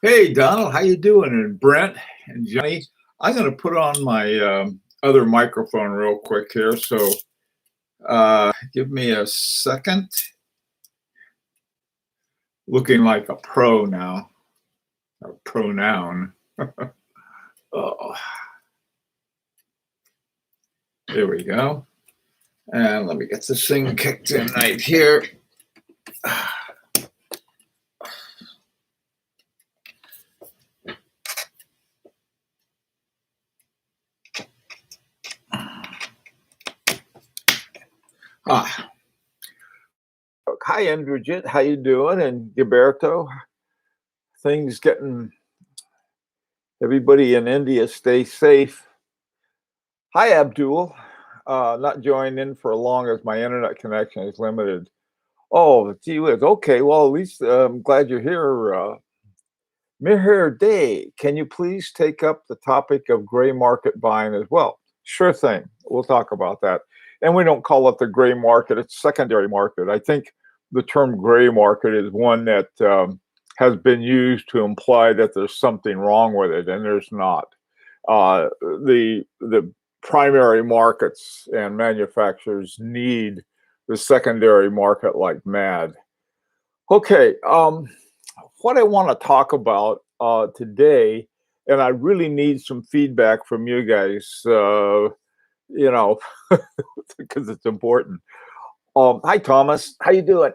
Hey, Donald, how you doing? And Brent and Johnny, I'm going to put on my other microphone real quick here. So give me a second. Looking like a pro now, a pronoun. Oh, there we go. And let me get this thing kicked in right here. Hi, Andrejit. How you doing? And Gilberto. Things getting. Everybody in India, stay safe. Hi, Abdul. Not joining in for long as my internet connection is limited. Oh, gee whiz. Okay, well, at least I'm glad you're here. Mihir Day, can you please take up the topic of gray market buying as well? Sure thing. We'll talk about that. And we don't call it the gray market, it's secondary market. I think the term gray market is one that has been used to imply that there's something wrong with it, and there's not. The primary markets and manufacturers need the secondary market like mad. Okay, what I want to talk about today, and I really need some feedback from you guys, because it's important. Hi, Thomas. How you doing?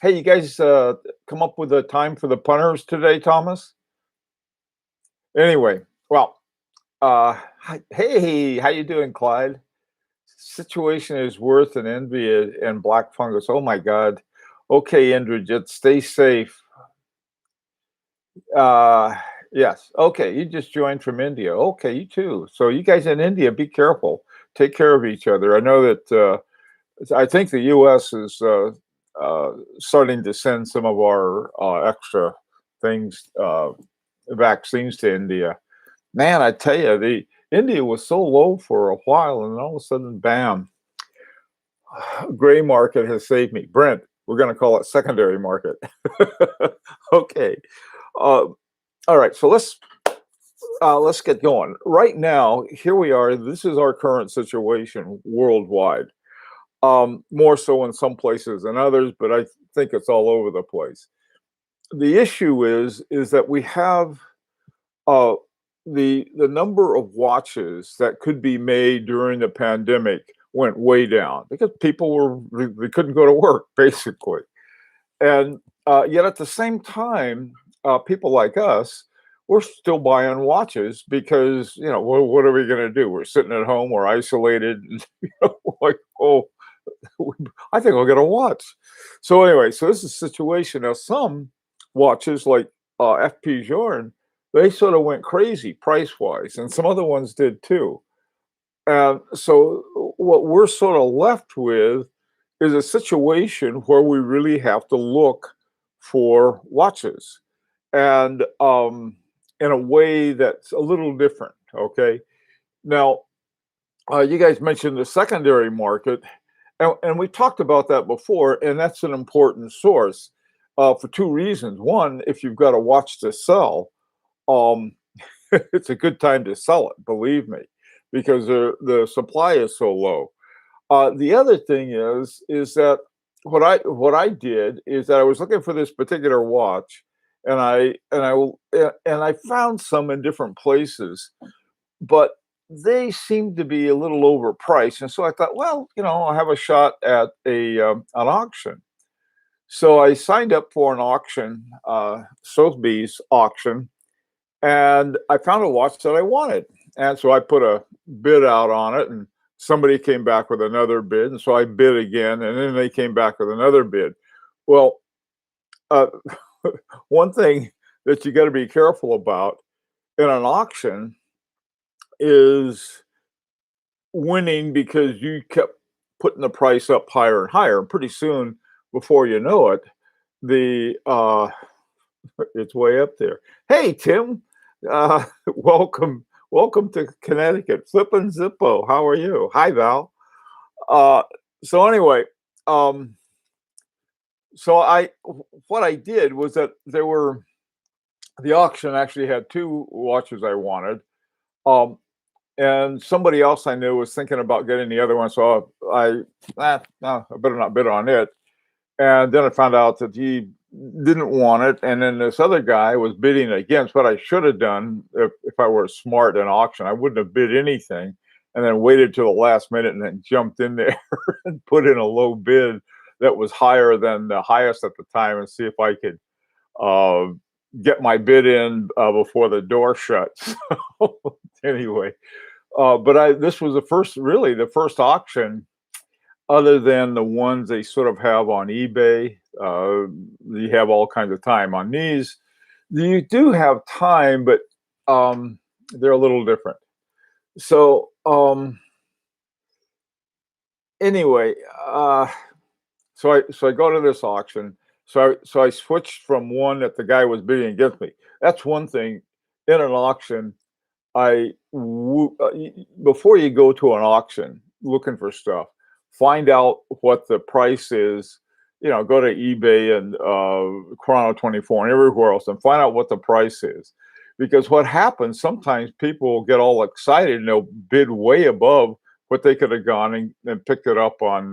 Hey, you guys come up with a time for the punters today, Thomas? Anyway, well, hey, how you doing, Clyde? Situation is worth an envy and black fungus. Oh, my God. Okay, Indrajit, stay safe. Yes. Okay, you just joined from India. Okay, you too. So you guys in India, be careful. Take care of each other. I know that I think the U.S. is starting to send some of our extra things, vaccines to India. Man, I tell you, the India was so low for a while, and all of a sudden, bam! Gray market has saved me. Brent, we're going to call it secondary market. Okay. All right. So let's get going. Right now, here we are. This is our current situation worldwide. More so in some places than others, but I think it's all over the place. The issue is that we have the number of watches that could be made during the pandemic went way down because people they couldn't go to work basically, and yet at the same time, people like us, we're still buying watches because what are we going to do? We're sitting at home, we're isolated, and, like, oh, I think I'll get a watch. So anyway, so this is a situation. Now some watches like FP Journe, they sort of went crazy price wise, and some other ones did too. And so what we're sort of left with is a situation where we really have to look for watches, and in a way that's a little different. Okay, now you guys mentioned the secondary market, and we talked about that before, and that's an important source for two reasons. One, if you've got a watch to sell, it's a good time to sell it, believe me, because the supply is so low. The other thing is that what I did is that I was looking for this particular watch, and I found some in different places, but they seemed to be a little overpriced, and so I thought, well, I'll have a shot at an auction. So I signed up for an auction, Sotheby's auction, and I found a watch that I wanted. And so I put a bid out on it, and somebody came back with another bid. And so I bid again, and then they came back with another bid. Well, one thing that you got to be careful about in an auction is winning because you kept putting the price up higher and higher. And pretty soon, before you know it, it's way up there. Hey, Tim, welcome to Connecticut. Flippin' Zippo, how are you? Hi, Val. Uh, so anyway, um, so what I did was that the auction actually had two watches I wanted. Um, and somebody else I knew was thinking about getting the other one, so no, I better not bid on it. And then I found out that he didn't want it, and then this other guy was bidding against what I should have done if I were smart in auction. I wouldn't have bid anything, and then waited till the last minute, and then jumped in there and put in a low bid that was higher than the highest at the time, and see if I could uh, get my bid in before the door shuts. Anyway, but this was really the first auction other than the ones they sort of have on eBay. You have all kinds of time on these. You do have time, but they're a little different. So anyway, so I go to this auction. So I switched from one that the guy was bidding against me. That's one thing in an auction. Before you go to an auction looking for stuff, find out what the price is. Go to eBay and Chrono24 and everywhere else, and find out what the price is. Because what happens sometimes, people get all excited and they'll bid way above what they could have gone and picked it up on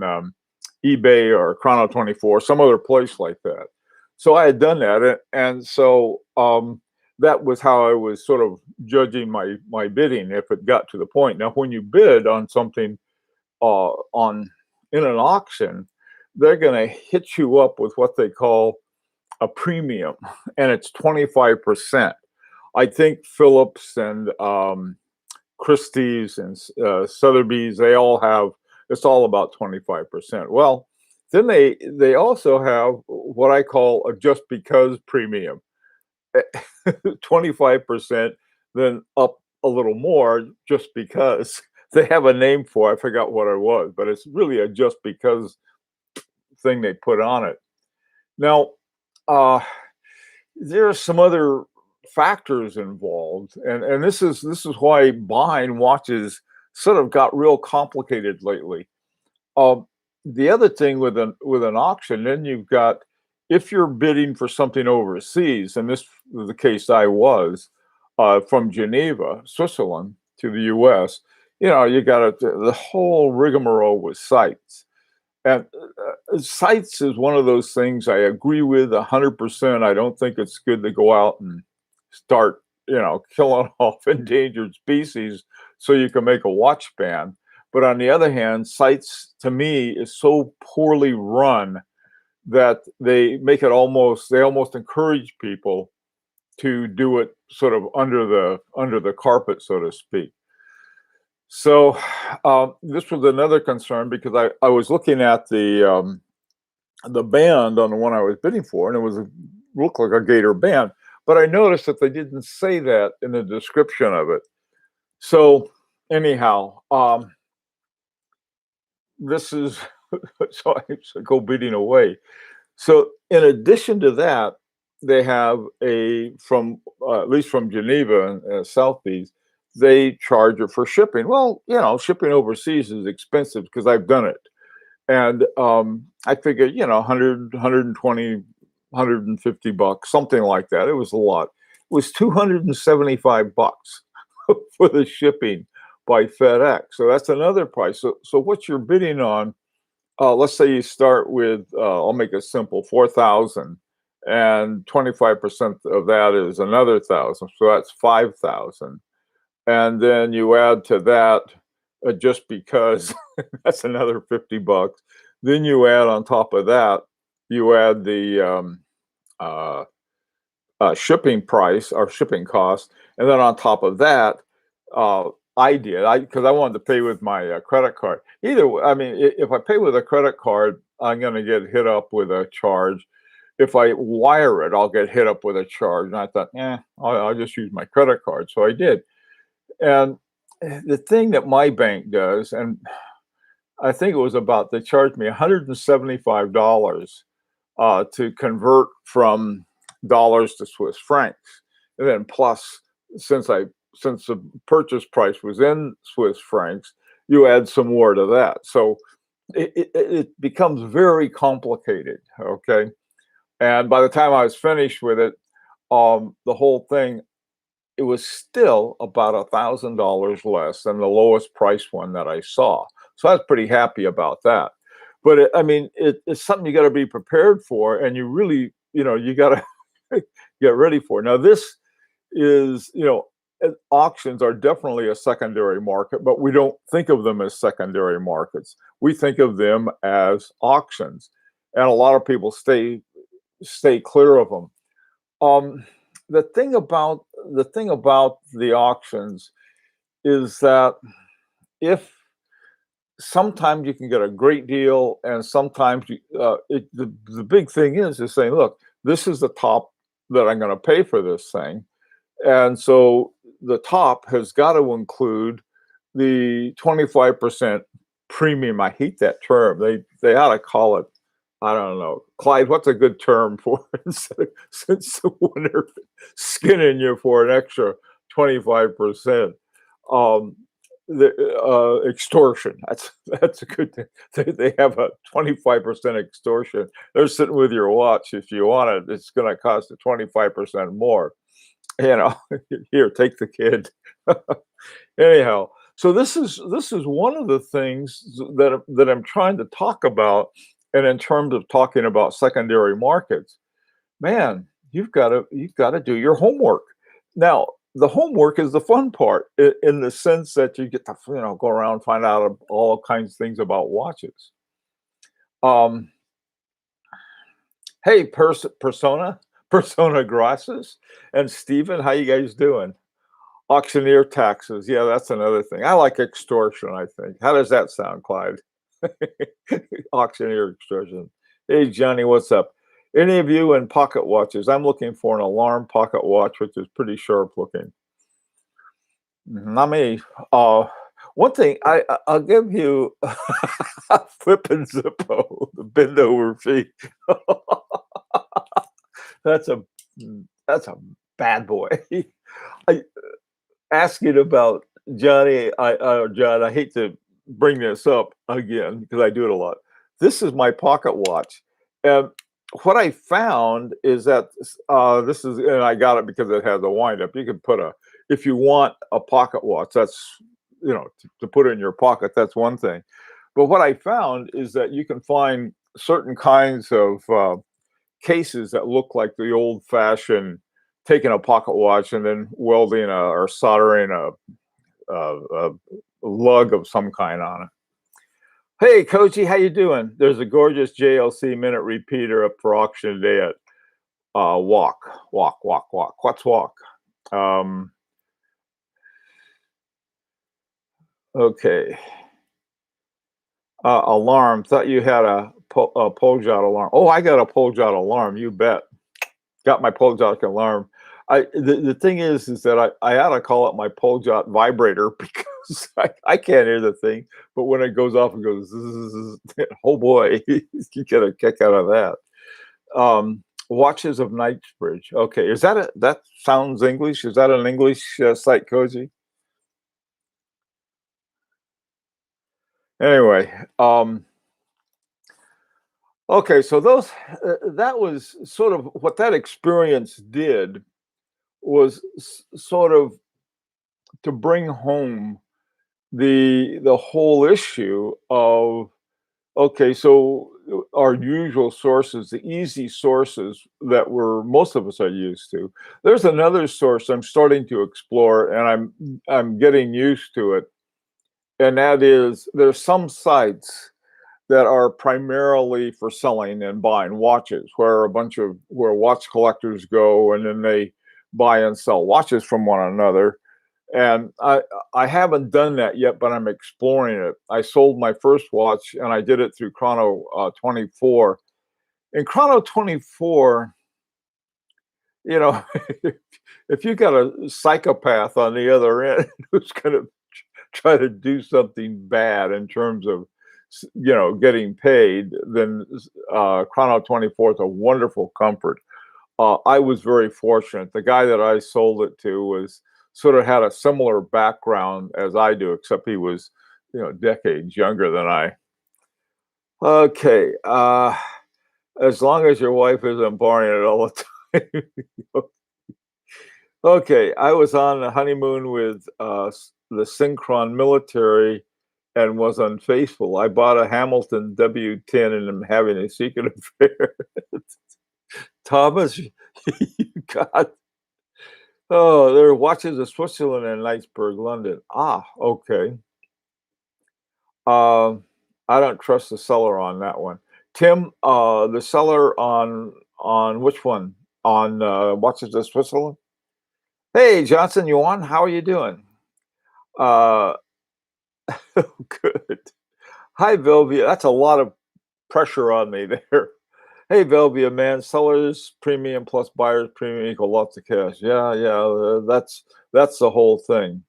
eBay or Chrono24, some other place like that. So I had done that, and so that was how I was sort of judging my bidding if it got to the point. Now, when you bid on something on in an auction, they're going to hit you up with what they call a premium, and it's 25%. I think Phillips and Christie's and Sotheby's, they all have, it's all about 25%. Well, then they also have what I call a just because premium. 25%, then up a little more just because. They have a name for it. I forgot what it was, but it's really a just because thing they put on it. Now, uh, there are some other factors involved, and this is why buying watches sort of got real complicated lately. Um, the other thing with an auction, then you've got, if you're bidding for something overseas, and this was the case I was, from Geneva, Switzerland to the U.S., you got the whole rigmarole with sites. And sites is one of those things I agree with 100%. I don't think it's good to go out and start, killing off endangered species so you can make a watch band. But on the other hand, sites to me is so poorly run that they almost encourage people to do it sort of under the carpet, so to speak. So this was another concern because I was looking at the band on the one I was bidding for, and looked like a gator band, but I noticed that they didn't say that in the description of it. So anyhow, this is so I go bidding away. So in addition to that, they have from at least from Geneva and Southeast, they charge it for shipping. Well, shipping overseas is expensive because I've done it. And I figured, 100, 120, 150 bucks, something like that. It was a lot. It was 275 bucks for the shipping by FedEx. So that's another price. So what you're bidding on, let's say you start with, I'll make it simple, 4,000, and 25% of that is another 1,000. So that's 5,000. And then you add to that, just because that's another 50 bucks. Then you add on top of that, you add the shipping price or shipping cost. And then on top of that, because I wanted to pay with my credit card. I mean, if I pay with a credit card, I'm going to get hit up with a charge. If I wire it, I'll get hit up with a charge. And I thought, I'll just use my credit card. So I did. And the thing that my bank does, and I think they charged me $175 to convert from dollars to Swiss francs. And then plus, since the purchase price was in Swiss francs, you add some more to that. So it becomes very complicated. Okay, and by the time I was finished with it, the whole thing, it was still about $1,000 less than the lowest price one that I saw. So I was pretty happy about that. But I mean, it's something you got to be prepared for, and you really, you got to get ready for. Now, this is, auctions are definitely a secondary market, but we don't think of them as secondary markets. We think of them as auctions, and a lot of people stay clear of them. Um, the thing about the auctions is that if sometimes you can get a great deal, and sometimes the big thing is saying, look, this is the top that I'm going to pay for this thing, and so the top has got to include the 25% premium. I hate that term. They ought to call it, I don't know, Clyde. What's a good term for it? Since when they're skinning you for an extra 25%, um, the extortion. That's a good thing. They have a 25% extortion. They're sitting with your watch. If you want it, it's going to cost you 25% more. You know, here, take the kid. Anyhow, so this is one of the things that I'm trying to talk about, and in terms of talking about secondary markets, man, you've got to do your homework. Now, the homework is the fun part, in the sense that you get to go around and find out all kinds of things about watches. Um, hey, persona grasses, and Stephen, how you guys doing? Auctioneer taxes. Yeah, that's another thing. I like extortion, I think. How does that sound, Clyde? Auctioneer extortion. Hey, Johnny, what's up? Any of you in pocket watches? I'm looking for an alarm pocket watch, which is pretty sharp looking. Not me. Uh, One thing I'll give you Flip and Zippo, the bend over feet. That's a that's a bad boy. I asking about Johnny, John, I hate to bring this up again because I do it a lot. This is my pocket watch, and what I found is that this is, and I got it because it has a wind up. You can put if you want a pocket watch, that's to put in your pocket. That's one thing, but what I found is that you can find certain kinds of cases that look like the old fashioned taking a pocket watch and then welding or soldering a lug of some kind on it. Hey, Coachy, how you doing? There's a gorgeous JLC minute repeater up for auction today at Walk, Walk, Walk, Walk. What's Walk? Um, okay. Alarm. Thought you had a pole jot alarm. Oh, I got a pole jot alarm. You bet. Got my pole jot alarm. The thing is that I ought to call it my pole jot vibrator because I can't hear the thing, but when it goes off, it goes zzz, oh boy, you get a kick out of that. Watches of Knightsbridge. Okay, that sounds English? Is that an English site, Cozy? Anyway, okay, so that was sort of what that experience did, was sort of to bring home the whole issue of, okay, so our usual sources, the easy sources that most of us are used to. There's another source I'm starting to explore, and I'm getting used to it, and that is there's some sites that are primarily for selling and buying watches, where watch collectors go and then they buy and sell watches from one another. And I haven't done that yet, but I'm exploring it. I sold my first watch, and I did it through Chrono 24. In Chrono 24, you know, if you got a psychopath on the other end who's going to try to do something bad in terms of getting paid, then Chrono 24 is a wonderful comfort. I was very fortunate. The guy that I sold it to was sort of had a similar background as I do, except he was decades younger than I. Okay. As long as your wife isn't boring it all the time. Okay, I was on a honeymoon with the Synchron military and was unfaithful. I bought a Hamilton W10 and I'm having a secret affair. Thomas, you got, oh, there are watches of Switzerland and Knightsburg, London. Ah, okay. Um, I don't trust the seller on that one. Tim, the seller on which one? On watches of Switzerland? Hey, Johnson, you on? How are you doing? Uh, good. Hi, Velvia. That's a lot of pressure on me there. Hey, Velvia, man. Sellers premium plus buyers premium equal lots of cash. Yeah, yeah. That's the whole thing.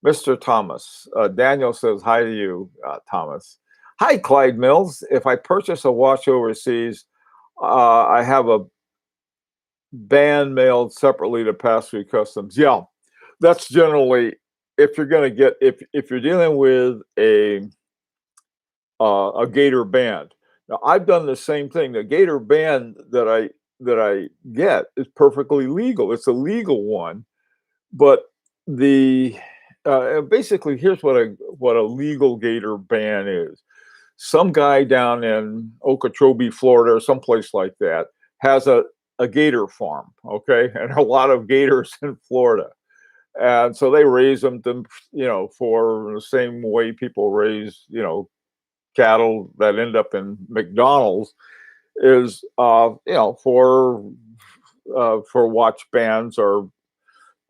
Mr. Thomas. Daniel says hi to you, Thomas. Hi, Clyde Mills. If I purchase a watch overseas, I have a band mailed separately to pass through customs. Yeah, that's generally if you're going to get if you're dealing with a Gator band. Now I've done the same thing. The Gator band that I get is perfectly legal. It's a legal one, but the basically here's what a legal Gator band is. Some guy down in Okeechobee, Florida, or someplace like that has a gator farm, okay, and a lot of gators in Florida, and so they raise them to, for the same way people raise, cattle that end up in McDonald's is, for watch bands or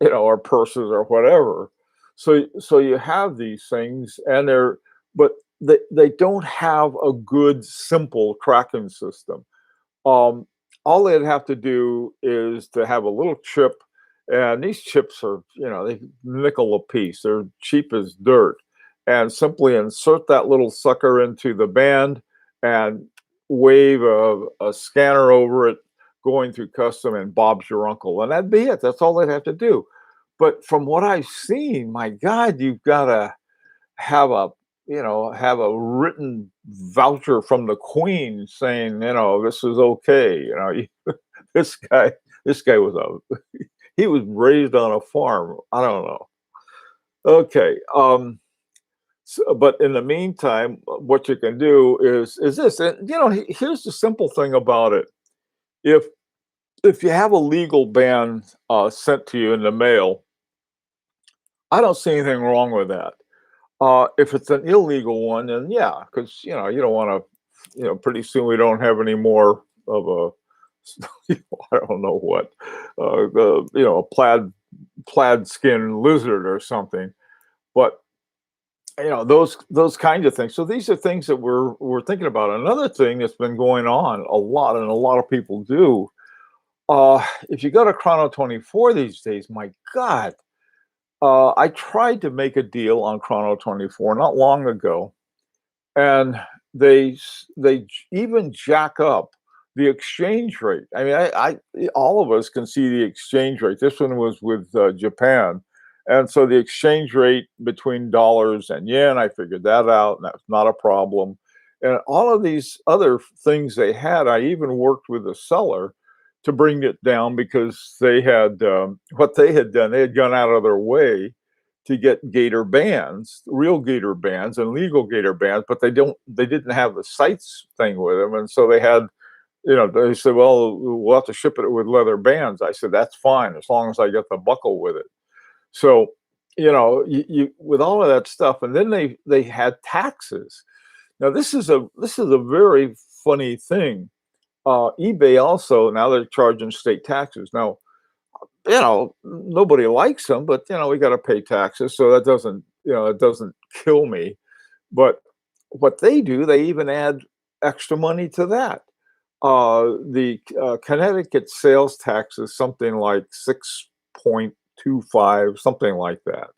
or purses or whatever. So you have these things, and but they don't have a good simple tracking system. Um, all they'd have to do is to have a little chip, and these chips are, they nickel a piece. They're cheap as dirt, and simply insert that little sucker into the band and wave a scanner over it, going through custom, and Bob's your uncle, and that'd be it. That's all they'd have to do. But from what I've seen, my God, you've got to have a written voucher from the queen saying, this is okay. This guy, this guy was he was raised on a farm. I don't know. Okay. But in the meantime, what you can do is this. And here's the simple thing about it. If if you have a legal ban sent to you in the mail, I don't see anything wrong with that. If it's an illegal one, then yeah, because you don't want to. Pretty soon we don't have any more of a. I don't know what, a plaid skin lizard or something. But those kinds of things. So these are things that we're thinking about. Another thing that's been going on a lot, and a lot of people do. If you go to Chrono 24 these days, my God, I tried to make a deal on Chrono 24 not long ago, and they even jack up the exchange rate. I mean, all of us can see the exchange rate. This one was with Japan, and so the exchange rate between dollars and yen, I figured that out, and that's not a problem. And all of these other things they had, I even worked with the seller to bring it down because they had what they had done. They had gone out of their way to get gator bands, real gator bands and legal gator bands, but they didn't have the sites thing with them. And so they had, they said, well, we'll have to ship it with leather bands. I said, that's fine, as long as I get the buckle with it. So, you with all of that stuff, and then they had taxes. Now this is a very funny thing. eBay also, now they're charging state taxes. Now, nobody likes them, but we got to pay taxes, so that doesn't, it doesn't kill me. But what they do, they even add extra money to that. The Connecticut sales tax is something like 6.25, something like that.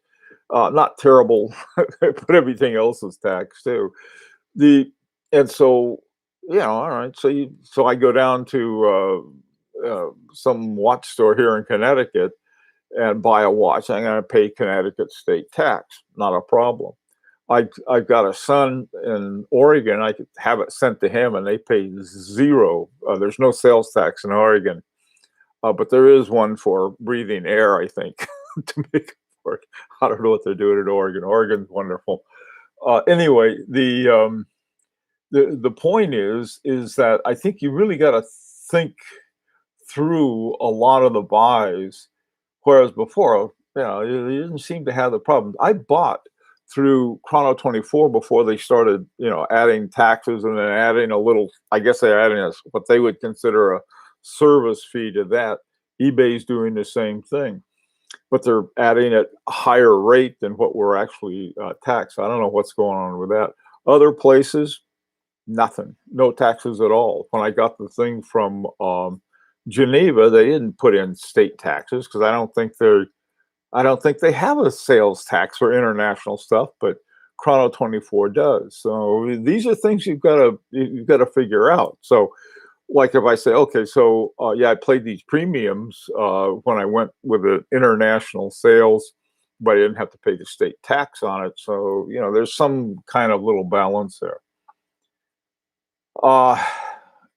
Not terrible, but everything else is taxed too. The and so all right. So I go down to some watch store here in Connecticut and buy a watch. I'm going to pay Connecticut state tax, not a problem. I've got a son in Oregon. I could have it sent to him, and they pay zero. There's no sales tax in Oregon, but there is one for breathing air, I think, to make it work. I don't know what they're doing in Oregon. Oregon's wonderful. Anyway, the point is that I think you really got to think through a lot of the buys, whereas before, you didn't seem to have the problem. I bought through Chrono 24 before they started, adding taxes and then adding a little, I guess they're adding what they would consider a service fee to that. eBay's doing the same thing, but they're adding at a higher rate than what we're actually taxed. I don't know what's going on with that. Other places, nothing, no taxes at all. When I got the thing from Geneva, they didn't put in state taxes because I don't think they have a sales tax for international stuff, but Chrono 24 does. So these are things you've got to figure out. So, like if I say, okay, so yeah, I played these premiums when I went with the international sales, but I didn't have to pay the state tax on it. So there's some kind of little balance there.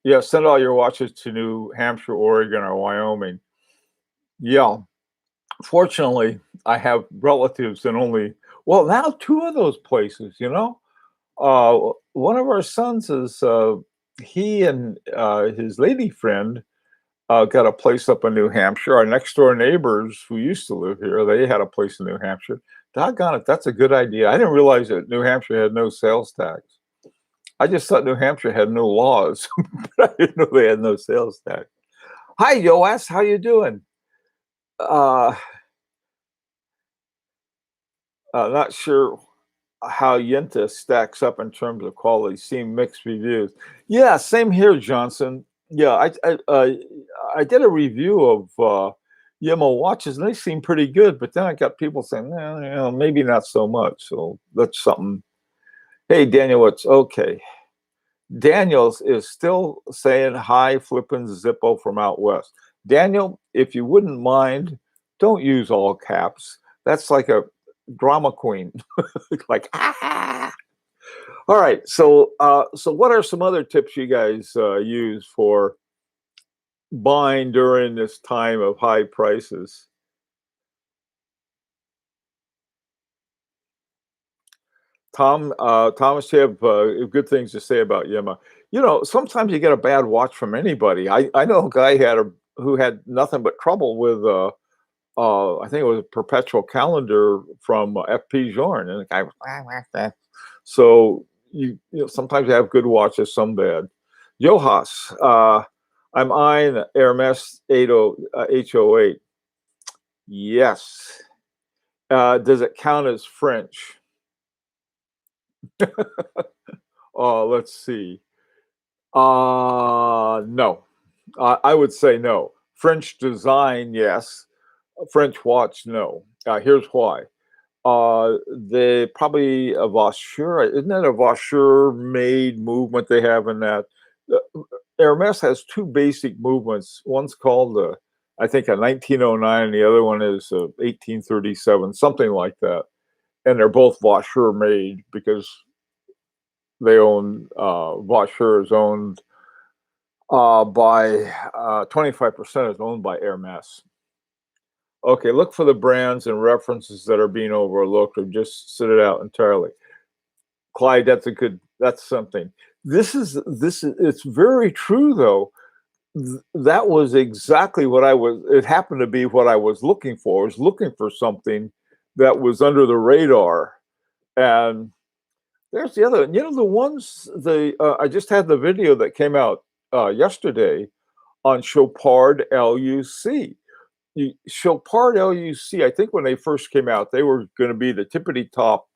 Yeah, send all your watches to New Hampshire, Oregon, or Wyoming. Yeah, fortunately, I have relatives in now two of those places. One of our sons is he and his lady friend got a place up in New Hampshire. Our next door neighbors who used to live here, they had a place in New Hampshire. Doggone it, that's a good idea. I didn't realize that New Hampshire had no sales tax. I just thought New Hampshire had no laws, but I didn't know they had no sales tax. Hi, Yoas, how you doing? Uh, Not sure how Yenta stacks up in terms of quality. Seen mixed reviews. Yeah, same here, Johnson. Yeah, I did a review of Yemo watches, and they seem pretty good. But then I got people saying, maybe not so much. So that's something. Hey, Daniel, it's okay. Daniels is still saying hi, flipping Zippo from out west. Daniel, if you wouldn't mind, don't use all caps. That's like a drama queen. Like, ah. All right. So what are some other tips you guys use for buying during this time of high prices? Thomas, you have good things to say about Yema. Sometimes you get a bad watch from anybody. I know a guy who had nothing but trouble with I think it was a perpetual calendar from FP Jorn, and the guy was that. So sometimes you have good watches, some bad. Johas, I'm eyeing the Hermes 808. Yes. Does it count as French? Let's see. No. I would say no. French design, yes. French watch, no. Here's why. They probably a Vasseur. Isn't that a Vasseur made movement they have in that? Hermes has two basic movements. One's called, I think, a 1909, and the other one is 1837, something like that. And they're both Vasseur made because they own, Vasseur is owned by 25% is owned by Hermes. Okay, look for the brands and references that are being overlooked, or just sit it out entirely. Clyde, that's something. It's very true though. That was exactly it happened to be what I was looking for. I was looking for something that was under the radar. And there's the other, the ones, I just had the video that came out yesterday on Chopard LUC. Chopard LUC, I think when they first came out, they were going to be the tippity top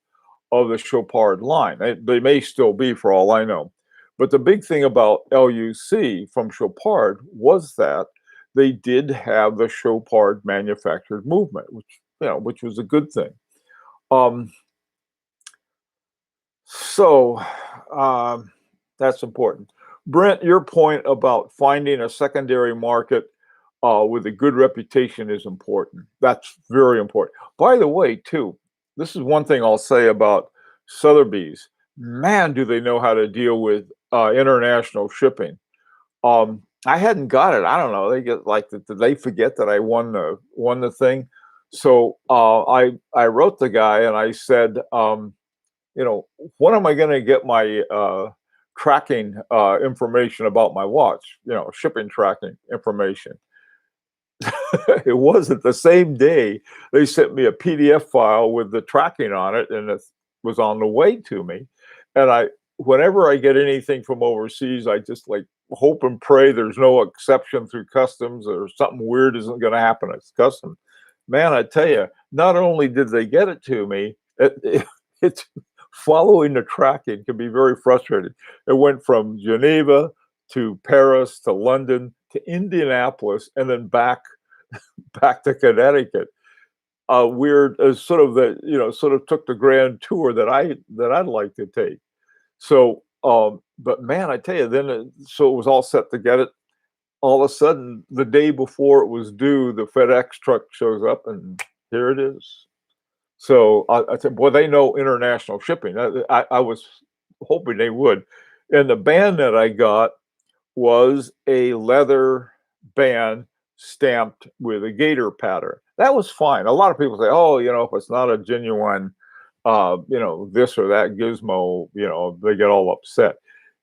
of the Chopard line. They may still be, for all I know. But the big thing about LUC from Chopard was that they did have the Chopard manufactured movement, which was a good thing. So that's important. Brent, your point about finding a secondary market with a good reputation is important. That's very important. By the way, too, this is one thing I'll say about Sotheby's, man, do they know how to deal with international shipping. I hadn't got it. I don't know. They get like, did they forget that I won the thing? So I wrote the guy and I said, you know, when am I going to get my tracking information about my watch? You know, shipping tracking information. It wasn't the same day. They sent me a PDF file with the tracking on it, and it was on the way to me. And whenever I get anything from overseas, I just like hope and pray there's no exception through customs or something weird isn't going to happen at customs. Man, I tell you, not only did they get it to me, it's following the tracking can be very frustrating. It went from Geneva to Paris to London to Indianapolis and then back to Connecticut. Weird, sort of sort of took the grand tour that I'd like to take. So, but man, I tell you, so it was all set to get it. All of a sudden, the day before it was due, the FedEx truck shows up, and here it is. So I said, boy, they know international shipping. I was hoping they would. And the band that I got was a leather band stamped with a gator pattern. That was fine. A lot of people say, oh, you know, if it's not a genuine, you know, this or that gizmo, you know, they get all upset.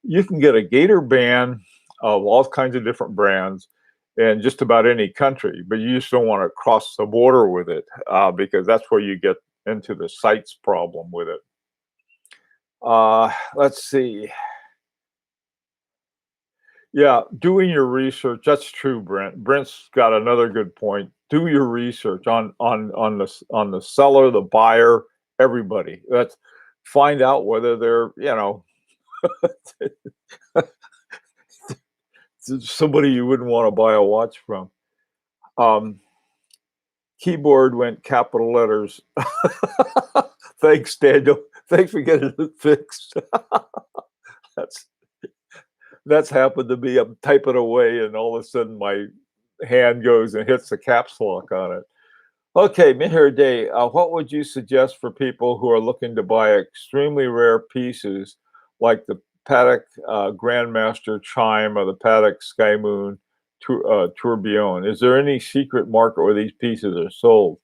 You can get a gator band of all kinds of different brands in just about any country, but you just don't want to cross the border with it because that's where you get into the CITES problem with it. Let's see. Yeah, doing your research. That's true, Brent. Brent's got another good point. Do your research on the seller, the buyer, everybody. Let's find out whether they're, you know, somebody you wouldn't want to buy a watch from. Keyboard went capital letters. Thanks, Daniel. Thanks for getting it fixed. That's happened to me. I'm typing away, and all of a sudden my hand goes and hits the caps lock on it. Okay, Mihir Day, what would you suggest for people who are looking to buy extremely rare pieces like the Patek Grandmaster Chime or the Patek Sky Moon Tourbillon? Is there any secret market where these pieces are sold?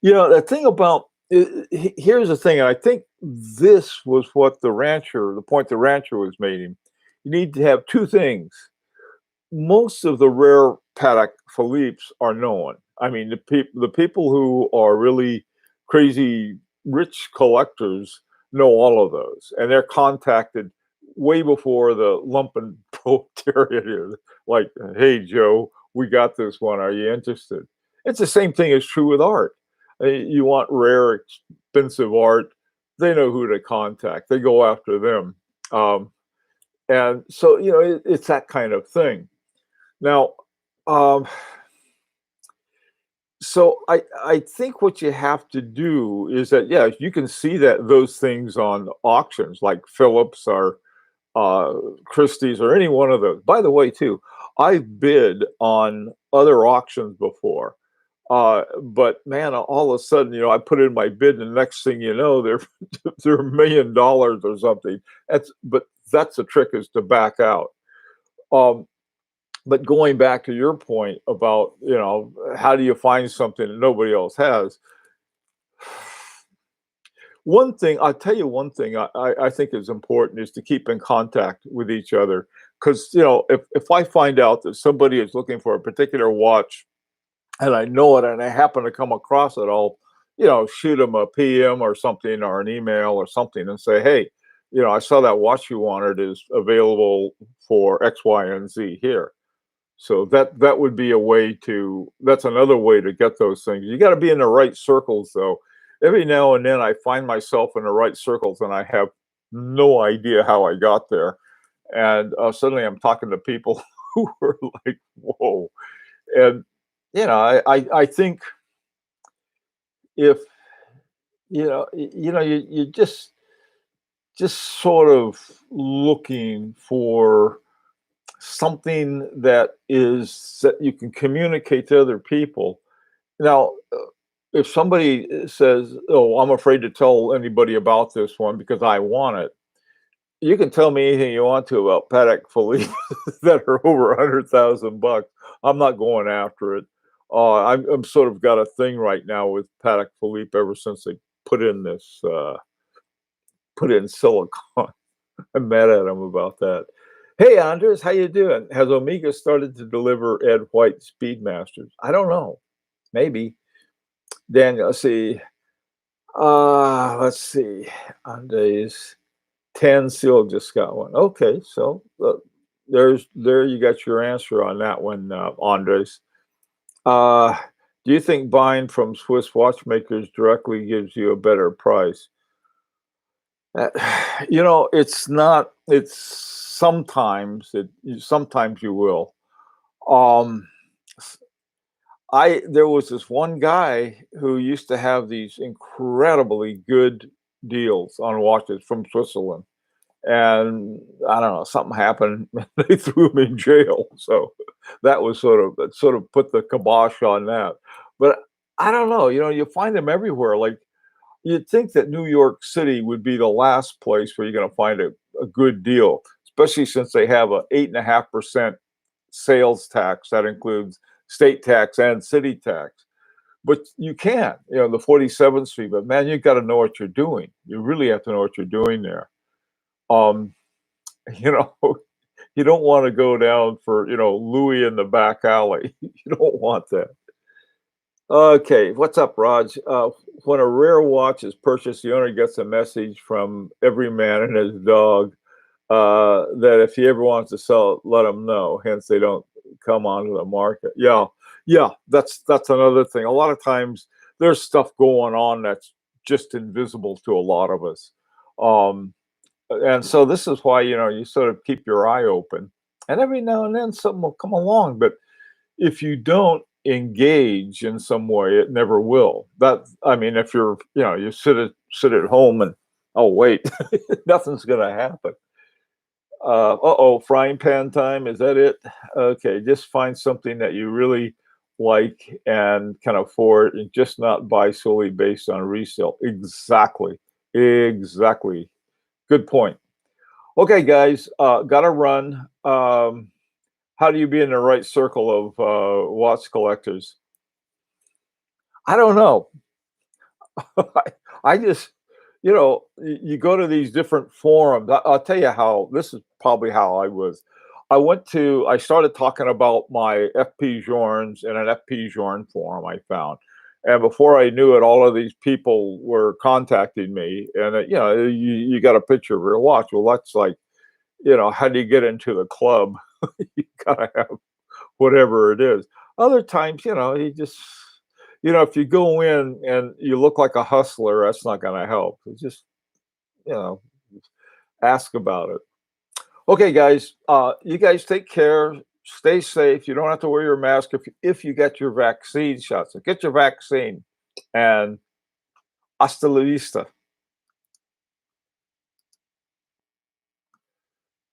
You know, the thing about here's the thing, and I think this was what the point the rancher was making. You need to have two things. Most of the rare Patek Philippe's are known. I mean, the people who are really crazy rich collectors know all of those, and they're contacted way before the lumpen proletariat is. Like, hey, Joe, we got this one. Are you interested? It's the same thing is true with art. You want rare, expensive art, they know who to contact. They go after them. And so, you know, it's that kind of thing. Now, so I think what you have to do is that, yeah, you can see that those things on auctions like Phillips or Christie's or any one of those. By the way, too, I've bid on other auctions before. But man, all of a sudden, you know, I put in my bid, and the next thing you know, they're $1 million or something. That's the trick, is to back out. But going back to your point about, you know, how do you find something that nobody else has? One thing, I'll tell you one thing I think is important is to keep in contact with each other. Because, you know, if I find out that somebody is looking for a particular watch and I know it and I happen to come across it, I'll, you know, shoot them a PM or something or an email or something and say, hey, you know, I saw that watch you wanted is available for X, Y, and Z here. So that would be a way to, that's another way to get those things. You got to be in the right circles, though. Every now and then I find myself in the right circles and I have no idea how I got there. And suddenly I'm talking to people who are like, whoa. And, you know, I think if, you just sort of looking for something that you can communicate to other people. Now, if somebody says, "Oh, I'm afraid to tell anybody about this one because I want it," you can tell me anything you want to about Patek Philippe that are over 100,000 bucks. I'm not going after it. I'm sort of got a thing right now with Patek Philippe ever since they put in this put in silicon. I'm mad at them about that. Hey, Andres, how you doing? Has Omega started to deliver Ed White Speedmasters? I don't know. Maybe. Daniel, let's see. Andres 10 Seal just got one. Okay, so there you got your answer on that one, Andres. Do you think buying from Swiss watchmakers directly gives you a better price? Uh, it's not. It's sometimes you will. Um, there was this one guy who used to have these incredibly good deals on watches from Switzerland, and I don't know, something happened. They threw him in jail, so that sort of put the kibosh on that. But I don't know. You find them everywhere. Like you'd think that New York City would be the last place where you're going to find a good deal, especially since they have a 8.5% sales tax that includes state tax and city tax. But you can, the 47th Street. But man, you got to know what you're doing. You really have to know what you're doing there. Um, you know, you don't want to go down for Louis in the back alley. You don't want that. Okay, what's up, Raj? When a rare watch is purchased, the owner gets a message from every man and his dog that if he ever wants to sell it, let them know. Hence, they don't come onto the market. Yeah, that's another thing. A lot of times, there's stuff going on that's just invisible to a lot of us, and so this is why you sort of keep your eye open, and every now and then something will come along. But if you don't engage in some way, it never will. I mean, if you sit at home and oh wait, nothing's gonna happen. Uh-oh, frying pan time. Is that it? Okay, just find something that you really like and can afford, and just not buy solely based on resale. Exactly. Exactly. Good point. Okay, guys, gotta run. How do you be in the right circle of watch collectors? I don't know. I just, you go to these different forums. I'll tell you how. This is probably how I was. I started talking about my FP Journes in an FP Journe forum I found. And before I knew it, all of these people were contacting me. And, you got a picture of your watch. Well, that's like, how do you get into the club? You got to have whatever it is. Other times, if you go in and you look like a hustler, that's not going to help. It's just, you know, ask about it. Okay, guys, you guys take care. Stay safe. You don't have to wear your mask if you get your vaccine shots. So get your vaccine, and hasta la vista.